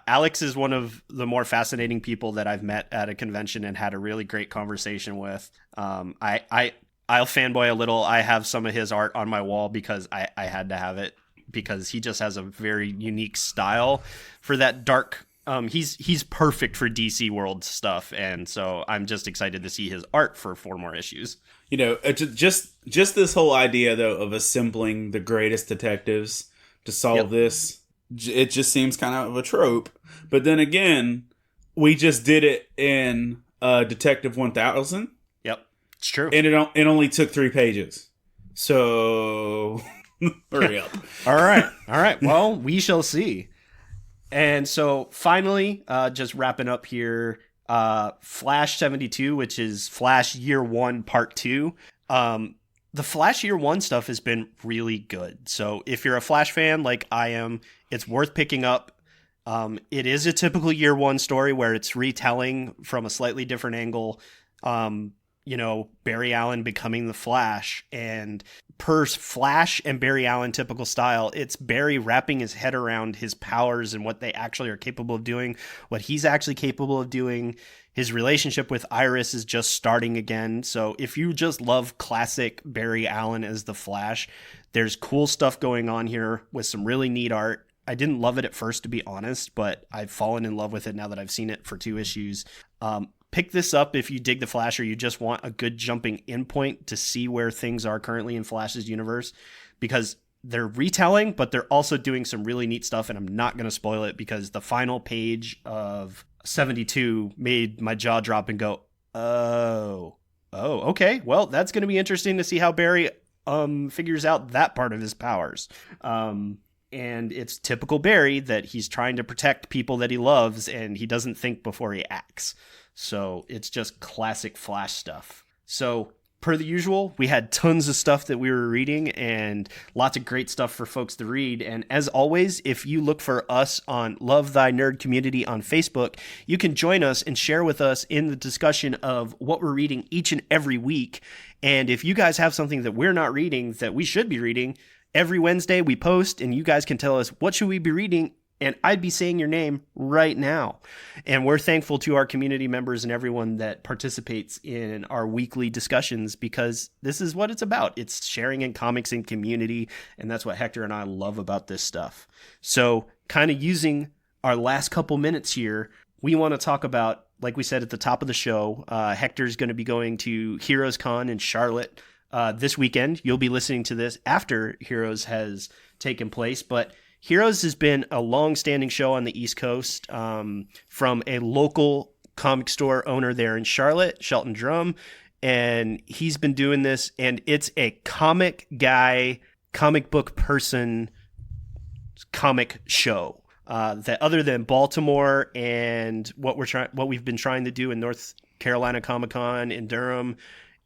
Alex is one of the more fascinating people that I've met at a convention and had a really great conversation with. I'll fanboy a little. I have some of his art on my wall because I had to have it because he just has a very unique style for that dark. He's perfect for DC World stuff, and so I'm just excited to see his art for 4 more issues. Just this whole idea though of assembling the greatest detectives to solve this. It just seems kind of a trope. But then again, we just did it in Detective 1000. Yep, it's true. And it only took 3 pages. So, hurry up. All right. Well, we shall see. And so, finally, just wrapping up here, Flash 72, which is Flash Year 1 Part 2. The Flash Year 1 stuff has been really good. So if you're a Flash fan like I am, it's worth picking up. It is a typical Year 1 story where it's retelling from a slightly different angle. Barry Allen becoming the Flash, and per Flash and Barry Allen typical style, it's Barry wrapping his head around his powers and what they actually are capable of doing, what he's actually capable of doing. His relationship with Iris is just starting again. So if you just love classic Barry Allen as the Flash, there's cool stuff going on here with some really neat art. I didn't love it at first, to be honest, but I've fallen in love with it now that I've seen it for 2 issues. Pick this up if you dig the Flash or you just want a good jumping in point to see where things are currently in Flash's universe, because they're retelling, but they're also doing some really neat stuff, and I'm not going to spoil it because the final page of 72 made my jaw drop and go, oh, okay. Well, that's going to be interesting to see how Barry figures out that part of his powers. And it's typical Barry that he's trying to protect people that he loves, and he doesn't think before he acts. So it's just classic Flash stuff. So per the usual, we had tons of stuff that we were reading and lots of great stuff for folks to read. And as always, if you look for us on Love Thy Nerd Community on Facebook, you can join us and share with us in the discussion of what we're reading each and every week. And if you guys have something that we're not reading that we should be reading, every Wednesday we post and you guys can tell us what should we be reading, and I'd be saying your name right now. And we're thankful to our community members and everyone that participates in our weekly discussions, because this is what it's about. It's sharing in comics and community, and that's what Hector and I love about this stuff. So kind of using our last couple minutes here, we want to talk about, like we said at the top of the show, Hector's going to be going to Heroes Con in Charlotte this weekend. You'll be listening to this after Heroes has taken place, but Heroes has been a long-standing show on the East Coast from a local comic store owner there in Charlotte, Shelton Drum, and he's been doing this, and it's a comic guy, comic book person comic show that, other than Baltimore and what we've been trying to do in North Carolina Comic-Con in Durham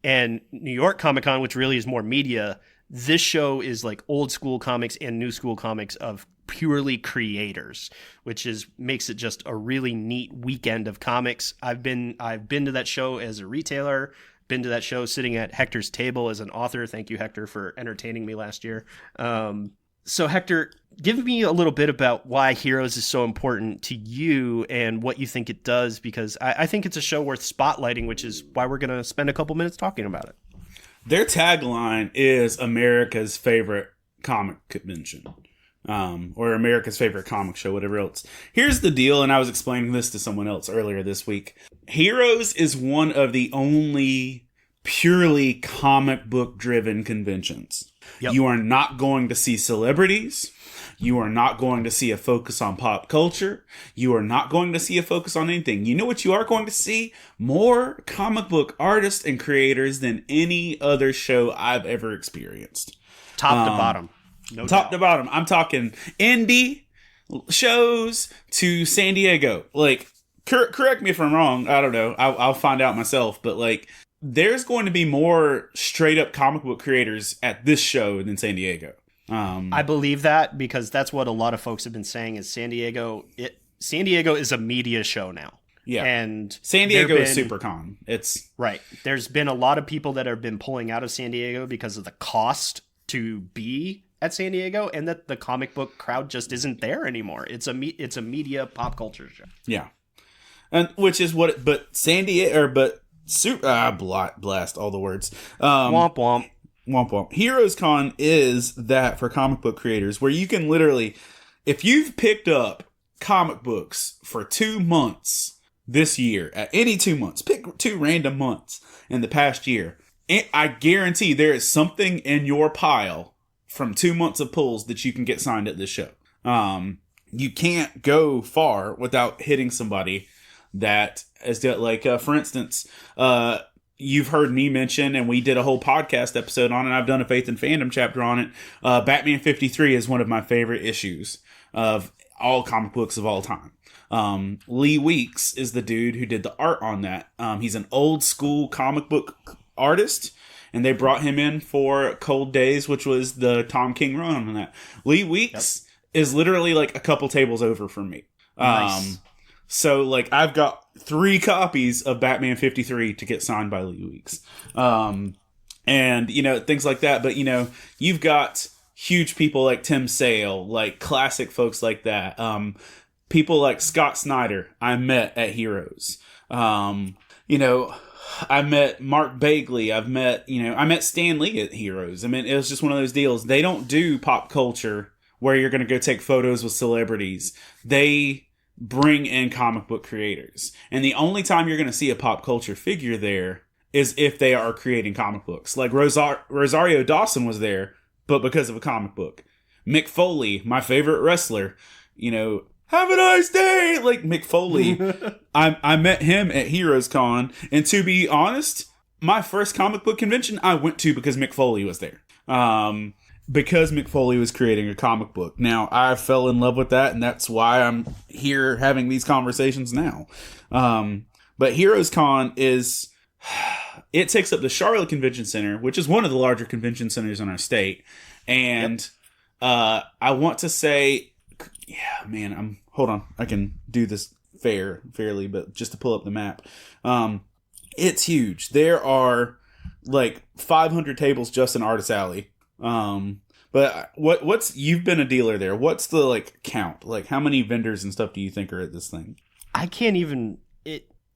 and New York Comic-Con, which really is more media, this show is like old school comics and new school comics of purely creators, which makes it just a really neat weekend of comics. I've been to that show as a retailer. been to that show sitting at Hector's table as an author. Thank you, Hector, for entertaining me last year. So Hector, give me a little bit about why Heroes is so important to you and what you think it does, because I think it's a show worth spotlighting, which is why we're going to spend a couple minutes talking about it. Their tagline is America's favorite comic convention, or America's favorite comic show, whatever else. Here's the deal, and I was explaining this to someone else earlier this week. Heroes is one of the only purely comic book driven conventions. Yep. You are not going to see celebrities. You are not going to see a focus on pop culture. You are not going to see a focus on anything. You know what you are going to see? More comic book artists and creators than any other show I've ever experienced. Top to bottom. No top doubt. to bottom. I'm talking indie shows to San Diego. Like, correct me if I'm wrong. I don't know. I'll find out myself. But like, there's going to be more straight up comic book creators at this show than San Diego. I believe that because that's what a lot of folks have been saying is San Diego is a media show now. Yeah. And San Diego is SuperCon. It's right. There's been a lot of people that have been pulling out of San Diego because of the cost to be at San Diego, and that the comic book crowd just isn't there anymore. It's a media pop culture show. Yeah. And which is what San Diego blast all the words. Womp womp. Womp womp. Heroes Con is that for comic book creators, where you can literally, if you've picked up comic books for 2 months this year, at any 2 months, pick 2 random months in the past year, I guarantee there is something in your pile from 2 months of pulls that you can get signed at this show. You can't go far without hitting somebody that is like, for instance, you've heard me mention, and we did a whole podcast episode on it. I've done a Faith and Fandom chapter on it. Batman 53 is one of my favorite issues of all comic books of all time. Lee Weeks is the dude who did the art on that. He's an old school comic book artist, and they brought him in for Cold Days, which was the Tom King run on that. Lee Weeks is literally like a couple tables over from me. Nice. So, like, I've got 3 copies of Batman 53 to get signed by Lee Weeks. And, you know, things like that. But, you know, you've got huge people like Tim Sale, like classic folks like that. People like Scott Snyder, I met at Heroes. You know, I met Mark Bagley. I met Stan Lee at Heroes. I mean, it was just one of those deals. They don't do pop culture where you're going to go take photos with celebrities. They bring in comic book creators. And the only time you're going to see a pop culture figure there is if they are creating comic books. Like Rosario Dawson was there, but because of a comic book. Mick Foley, my favorite wrestler, you know, have a nice day. Like Mick Foley, I met him at Heroes Con. And to be honest, my first comic book convention I went to because Mick Foley was there. Because Mick Foley was creating a comic book. Now, I fell in love with that, and that's why I'm here having these conversations now. But Heroes Con is... It takes up the Charlotte Convention Center, which is one of the larger convention centers in our state. And I want to say... Yeah, man, hold on. I can do this fairly, but just to pull up the map. It's huge. There are like 500 tables just in Artist Alley. But what's you've been a dealer there. What's the like count? Like how many vendors and stuff do you think are at this thing? I can't even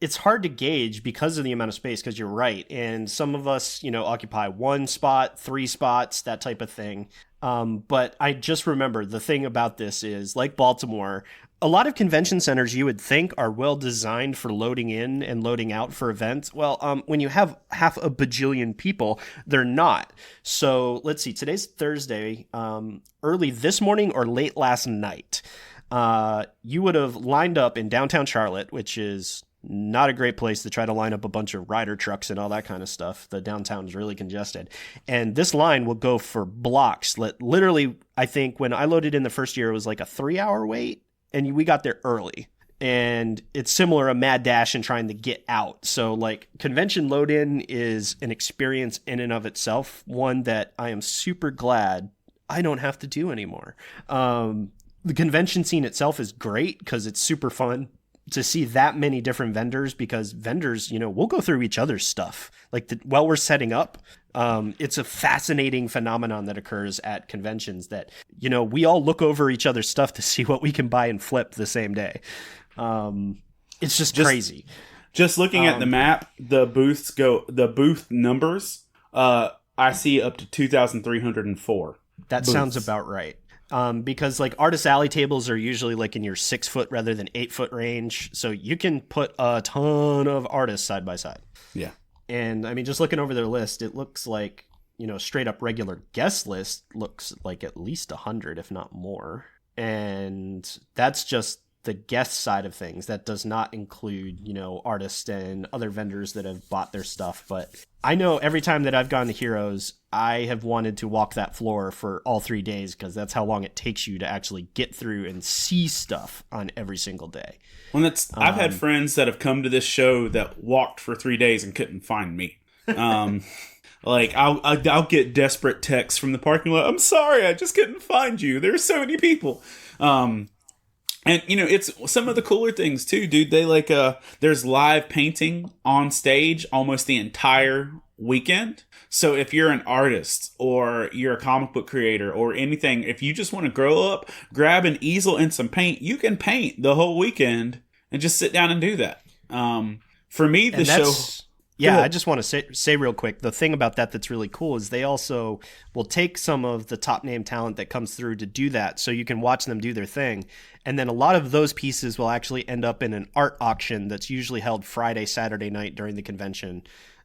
it's hard to gauge because of the amount of space, because you're right. And some of us, you know, occupy 1 spot, 3 spots, that type of thing. But I just remember the thing about this is, like Baltimore, a lot of convention centers you would think are well designed for loading in and loading out for events. Well, when you have half a bajillion people, they're not. So let's see, today's Thursday, early this morning or late last night, you would have lined up in downtown Charlotte, which is not a great place to try to line up a bunch of rider trucks and all that kind of stuff. The downtown is really congested. And this line will go for blocks. Literally, I think when I loaded in the first year, it was like a 3-hour wait. And we got there early. And it's similar, a mad dash and trying to get out. So like convention load in is an experience in and of itself. One that I am super glad I don't have to do anymore. The convention scene itself is great because it's super fun. to see that many different vendors, because vendors, we'll go through each other's stuff. Like while we're setting up, it's a fascinating phenomenon that occurs at conventions that, we all look over each other's stuff to see what we can buy and flip the same day. It's just crazy. Just looking at the map, the booth numbers, I see up to 2,304. That booths. Sounds about right. Because like Artist Alley tables are usually like in your 6 foot rather than 8 foot range. So you can put a ton of artists side by side. Yeah. And I mean, just looking over their list, it looks like, straight up regular guest list looks like at least 100, if not more. And that's just the guest side of things. That does not include, artists and other vendors that have bought their stuff. But I know every time that I've gone to Heroes, I have wanted to walk that floor for all 3 days, because that's how long it takes you to actually get through and see stuff on every single day. Well, I've had friends that have come to this show that walked for 3 days and couldn't find me. Like I'll get desperate texts from the parking lot. I'm sorry, I just couldn't find you. There's so many people. And it's some of the cooler things too, dude. They there's live painting on stage almost the entire weekend. So if you're an artist or you're a comic book creator or anything, if you just want to grow up, grab an easel and some paint, you can paint the whole weekend and just sit down and do that. For me, the show. Yeah, I just want to say real quick, the thing about that's really cool is they also will take some of the top name talent that comes through to do that, so you can watch them do their thing. And then a lot of those pieces will actually end up in an art auction that's usually held Friday, Saturday night during the convention.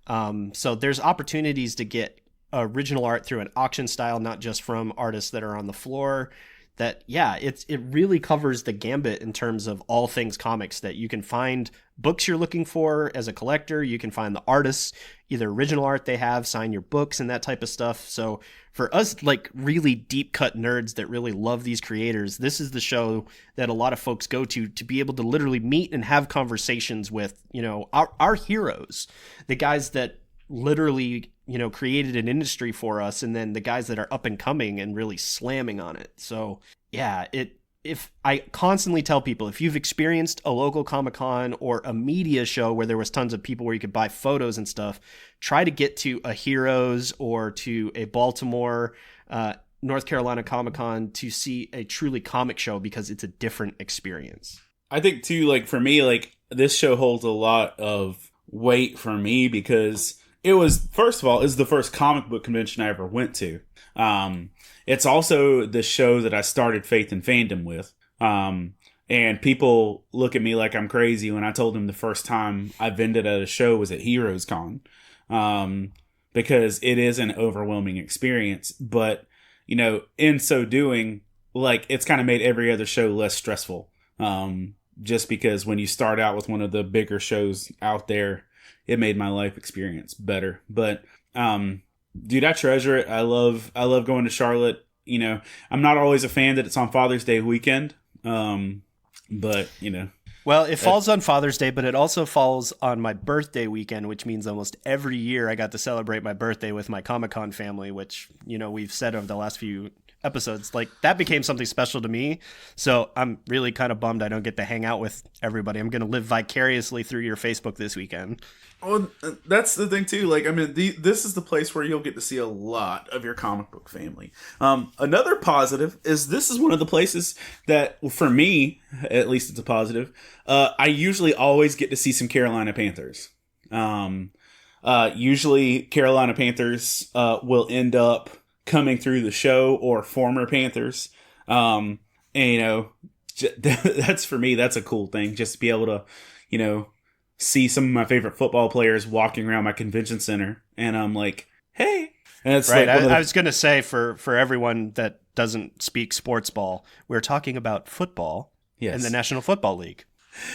So there's opportunities to get original art through an auction style, not just from artists that are on the floor. That, yeah, it really covers the gambit in terms of all things comics, that you can find books you're looking for as a collector. You can find the artists, either original art they have, sign your books and that type of stuff. So for us, like really deep cut nerds that really love these creators, this is the show that a lot of folks go to be able to literally meet and have conversations with, our heroes, the guys that literally, created an industry for us, and then the guys that are up and coming and really slamming on it. So yeah, if I constantly tell people, if you've experienced a local Comic-Con or a media show where there was tons of people where you could buy photos and stuff, try to get to a Heroes or to a Baltimore, North Carolina Comic-Con to see a truly comic show, because it's a different experience. I think too, like for me, like this show holds a lot of weight for me because it was, first of all, is the first comic book convention I ever went to. It's also the show that I started Faith and Fandom with. And people look at me like I'm crazy when I told them the first time I vended at a show was at Heroes Con. Because it is an overwhelming experience. But, in so doing, like, it's kind of made every other show less stressful. Just because when you start out with one of the bigger shows out there, it made my life experience better. But, dude, I treasure it. I love going to Charlotte. I'm not always a fan that it's on Father's Day weekend. But, Well, it falls on Father's Day, but it also falls on my birthday weekend, which means almost every year I got to celebrate my birthday with my Comic-Con family, which, we've said over the last few episodes. Like, that became something special to me. So I'm really kind of bummed I don't get to hang out with everybody. I'm going to live vicariously through your Facebook this weekend. Well, that's the thing too. Like, I mean, this is the place where you'll get to see a lot of your comic book family. Another positive is this is one of the places that, for me, at least it's a positive, I usually always get to see some Carolina Panthers. Usually Carolina Panthers will end up coming through the show, or former Panthers. And, that's, for me, that's a cool thing, just to be able to, see some of my favorite football players walking around my convention center, and I'm like, hey. And it's right. Like I was going to say, for everyone that doesn't speak sports ball, we're talking about football in the National Football League.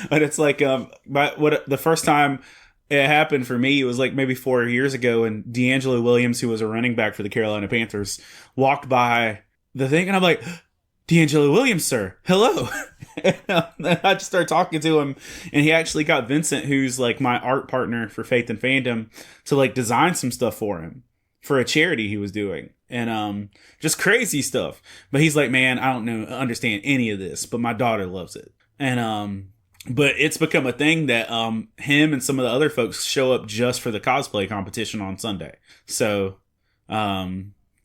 But it's like, the first time it happened for me, it was like maybe 4 years ago, and D'Angelo Williams, who was a running back for the Carolina Panthers, walked by the thing, and I'm like, D'Angelo Williams, sir, hello. And I just started talking to him, and he actually got Vincent, who's like my art partner for Faith and Fandom, to like design some stuff for him for a charity he was doing, and just crazy stuff. But he's like, man, I don't understand any of this, but my daughter loves it, and But it's become a thing that him and some of the other folks show up just for the cosplay competition on Sunday. So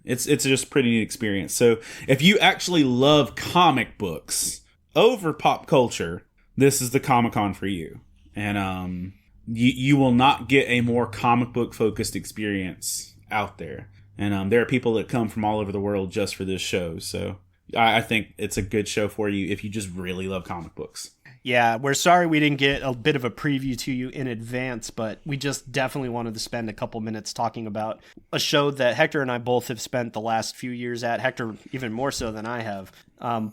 it's just a pretty neat experience. So if you actually love comic books over pop culture, this is the Comic-Con for you. And you will not get a more comic book focused experience out there. And there are people that come from all over the world just for this show. So I think it's a good show for you if you just really love comic books. Yeah, we're sorry we didn't get a bit of a preview to you in advance, but we just definitely wanted to spend a couple minutes talking about a show that Hector and I both have spent the last few years at. Hector even more so than I have,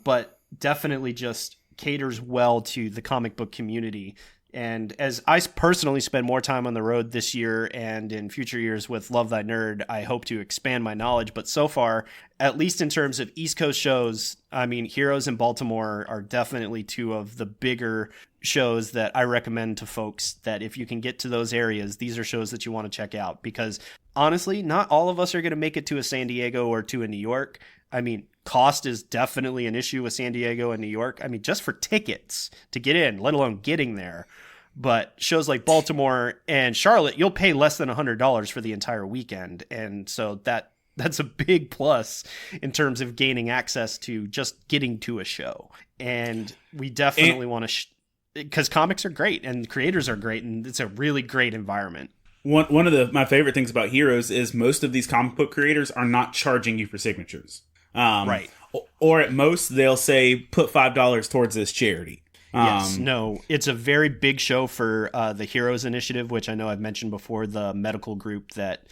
but definitely just caters well to the comic book community. And as I personally spend more time on the road this year and in future years with Love Thy Nerd, I hope to expand my knowledge. But so far, at least in terms of East Coast shows, I mean, Heroes in Baltimore are definitely two of the bigger shows that I recommend to folks, that if you can get to those areas, these are shows that you want to check out. Because honestly, not all of us are going to make it to a San Diego or to a New York. I mean, cost is definitely an issue with San Diego and New York. I mean, just for tickets to get in, let alone getting there. But shows like Baltimore and Charlotte, you'll pay less than $100 for the entire weekend. And so that's a big plus in terms of gaining access to just getting to a show. And we definitely want to, because comics are great and creators are great, and it's a really great environment. One of my favorite things about Heroes is most of these comic book creators are not charging you for signatures. Right. Or at most, they'll say, put $5 towards this charity. Yes, no, it's a very big show for the Heroes Initiative, which I know I've mentioned before, the medical group that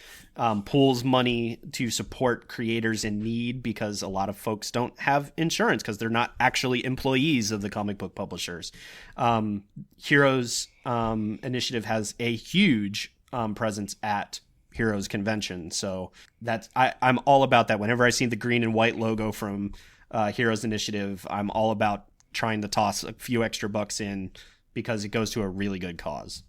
pools money to support creators in need, because a lot of folks don't have insurance because they're not actually employees of the comic book publishers. Heroes Initiative has a huge presence at Heroes Convention, so that's I'm all about that. Whenever I see the green and white logo from Heroes Initiative, I'm all about trying to toss a few extra bucks in, because it goes to a really good cause.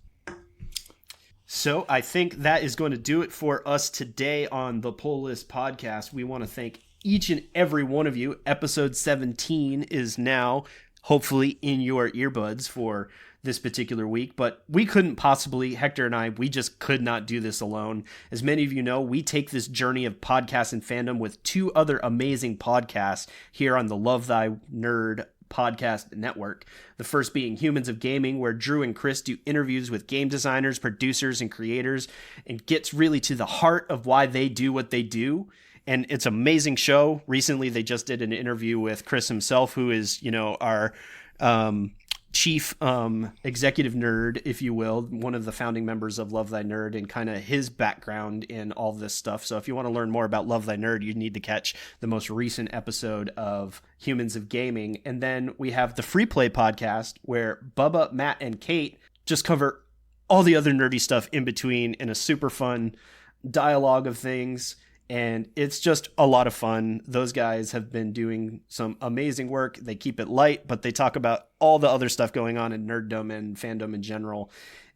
So I think that is going to do it for us today on the Pull List Podcast. We want to thank each and every one of you. Episode 17 is now hopefully in your earbuds for this particular week, but we couldn't possibly, Hector and I, we just could not do this alone. As many of you know, we take this journey of podcasts and fandom with two other amazing podcasts here on the Love Thy Nerd podcast network. The first being Humans of Gaming, where Drew and Chris do interviews with game designers, producers, and creators, and gets really to the heart of why they do what they do. And it's an amazing show. Recently, they just did an interview with Chris himself, who is, our chief executive nerd, if you will, one of the founding members of Love Thy Nerd, and kind of his background in all this stuff. So if you want to learn more about Love Thy Nerd, you need to catch the most recent episode of Humans of Gaming. And then we have the Free Play podcast, where Bubba, Matt, and Kate just cover all the other nerdy stuff in between in a super fun dialogue of things. And it's just a lot of fun. Those guys have been doing some amazing work. They keep it light, but they talk about all the other stuff going on in nerddom and fandom in general.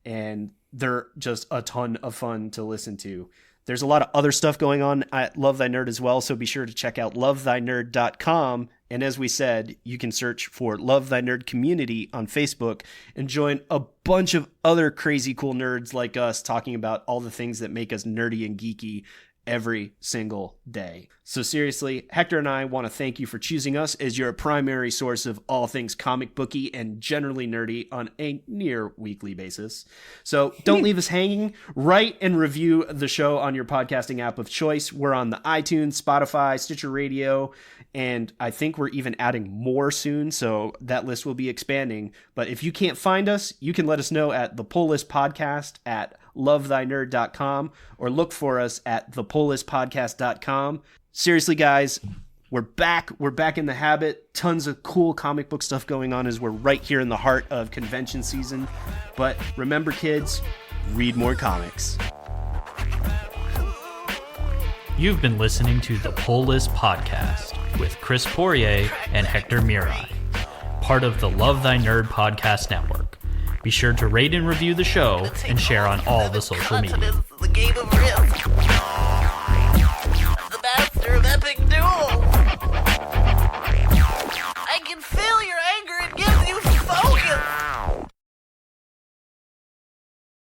And they're just a ton of fun to listen to. There's a lot of other stuff going on at Love Thy Nerd as well, so be sure to check out lovethynerd.com. And as we said, you can search for Love Thy Nerd Community on Facebook and join a bunch of other crazy cool nerds like us talking about all the things that make us nerdy and geeky every single day. So seriously, Hector and I want to thank you for choosing us as your primary source of all things comic booky and generally nerdy on a near weekly basis. So don't leave us hanging. Write and review the show on your podcasting app of choice. We're on the iTunes, Spotify, Stitcher Radio, and I think we're even adding more soon, so that list will be expanding. But if you can't find us, you can let us know at the Pull List Podcast at lovethynerd.com, or look for us at thepulllistpodcast.com. Seriously, guys, we're back. We're back in the habit. Tons of cool comic book stuff going on as we're right here in the heart of convention season. But remember, kids, read more comics. You've been listening to the Pull List Podcast with Chris Poirier and Hector Mirai, part of the Love Thy Nerd Podcast Network. Be sure to rate and review the show and share on all the social media. The game of Risk. The master of epic duels.